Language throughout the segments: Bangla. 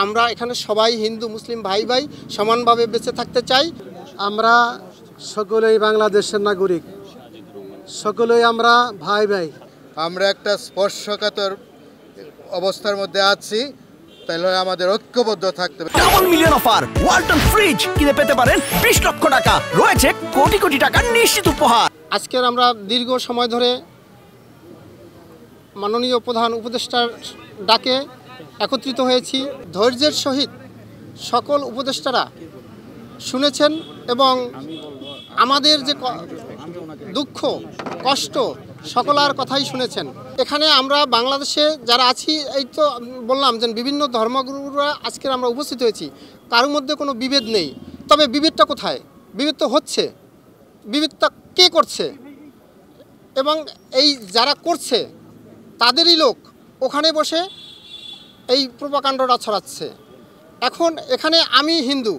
আমরা এখানে সবাই হিন্দু মুসলিম ভাই ভাই সমানভাবে বেঁচে থাকতে চাই। আমরা সকলেই বাংলাদেশের নাগরিক, সকলেই আমরা ভাই ভাই। আমরা একটা স্পর্শকাতর অবস্থার মধ্যে আছি, তাহলে আমাদের ঐক্যবদ্ধ থাকতে হবে। Double million offer Walton fridge কিনে পেতে পারেন 20 লক্ষ টাকা, রয়েছে কোটি কোটি টাকার নিশ্চিত উপহার। আজকের আমরা দীর্ঘ সময় ধরে মাননীয় প্রধান উপদেষ্টার ডাকে একত্রিত হয়েছি। ধৈর্যের সহিত সকল উপদেষ্টারা শুনেছেন এবং আমাদের যে দুঃখ কষ্ট সকলার কথাই শুনেছেন। এখানে আমরা বাংলাদেশে যারা আছি, এই তো বললাম যে বিভিন্ন ধর্মগুরুরা আজকের আমরা উপস্থিত হয়েছি, কারোর মধ্যে কোনো বিভেদ নেই। তবে বিভেদটা কোথায়? বিভেদ তো হচ্ছে, বিভেদটা কে করছে? এবং এই যারা করছে তাদেরই লোক ওখানে বসে এই প্রোপাগান্ডাটা ছড়াচ্ছে। এখন এখানে আমি হিন্দু,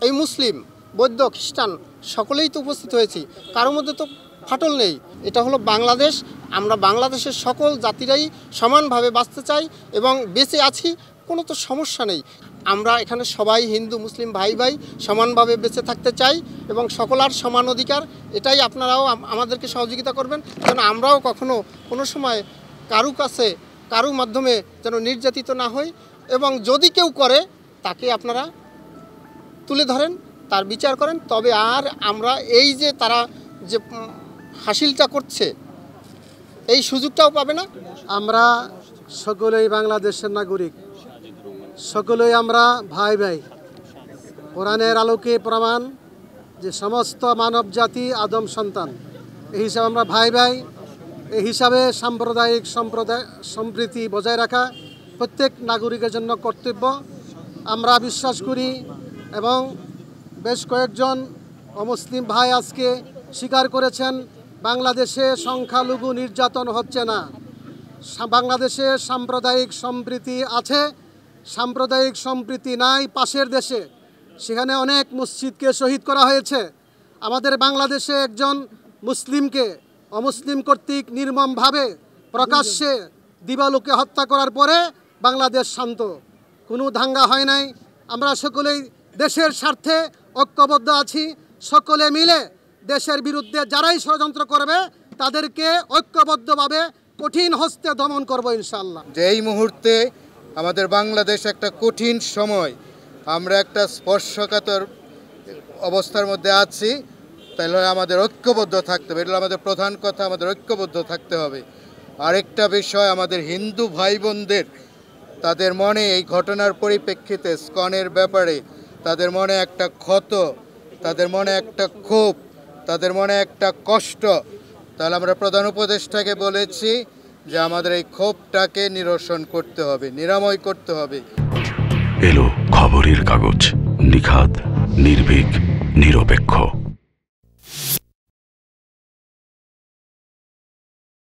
এই মুসলিম, বৌদ্ধ, খ্রিস্টান সকলেই তো উপস্থিত হয়েছি, কারোর মধ্যে তো ফাটল নেই। এটা হলো বাংলাদেশ। আমরা বাংলাদেশের সকল জাতিরাই সমানভাবে বাঁচতে চাই এবং বেঁচে আছি, কোনো তো সমস্যা নেই। আমরা এখানে সবাই হিন্দু মুসলিম ভাই ভাই সমানভাবে বেঁচে থাকতে চাই এবং সকলার সমান অধিকার। এটাই আপনারাও আমাদেরকে সহযোগিতা করবেন, যেন আমরাও কখনো কোনো সময় কারু কাছে কারু মাধ্যমে যেন নির্যাতিত না হই, এবং যদি কেউ করে তাকে আপনারা তুলে ধরেন, তার বিচার করেন। তবে আর আমরা এই যে তারা যে হাসিলটা করছে এই সুযোগটাও পাবে না। আমরা সকলেই বাংলাদেশের নাগরিক, সকলেই আমরা ভাই ভাই। কোরআনের আলোকে প্রমাণ যে সমস্ত মানব জাতি আদম সন্তান, এই হিসাবে আমরা ভাই ভাই। এই হিসাবে সাম্প্রদায়িক সম্প্রীতি বজায় রাখা প্রত্যেক নাগরিকের জন্য কর্তব্য আমরা বিশ্বাস করি। এবং বেশ কয়েকজন অমুসলিম ভাই আজকে স্বীকার করেছেন বাংলাদেশে সংখ্যালঘু নির্যাতন হচ্ছে না, বাংলাদেশে সাম্প্রদায়িক সম্প্রীতি আছে। সাম্প্রদায়িক সম্প্রীতি নাই পাশের দেশে, সেখানে অনেক মসজিদকে শহীদ করা হয়েছে। আমাদের বাংলাদেশে একজন মুসলিমকে অমুসলিম কর্তৃক নির্মমভাবে প্রকাশ্যে দিবালোকে হত্যা করার পরে বাংলাদেশ শান্ত, কোনো দাঙ্গা হয় নাই। আমরা সকলেই দেশের স্বার্থে ঐক্যবদ্ধ আছি, সকলে মিলে দেশের বিরুদ্ধে যারাই ষড়যন্ত্র করবে তাদেরকে ঐক্যবদ্ধভাবে কঠিন হস্তে দমন করব ইনশাআল্লাহ। যে এই মুহূর্তে আমাদের বাংলাদেশ একটা কঠিন সময়, আমরা একটা স্পর্শকাতর অবস্থার মধ্যে আছি, তাহলে আমাদের ঐক্যবদ্ধ থাকতে হবে। এটা আমাদের প্রধান কথা, আমাদের ঐক্যবদ্ধ থাকতে হবে। আরেকটা বিষয়, আমাদের হিন্দু ভাই বোনদের তাদের মনে এই ঘটনার পরিপ্রেক্ষিতে ইসকনের ব্যাপারে তাদের মনে একটা ক্ষত, তাদের মনে একটা ক্ষোভ, তাদের মনে একটা কষ্ট। তাহলে আমরা প্রধান উপদেষ্টাকে বলেছি যে আমাদের এই ক্ষোভটাকে নিরসন করতে হবে, নিরাময় করতে হবে। এলো খবরের কাগজ, নিখাত, নির্ভীক, নিরপেক্ষ।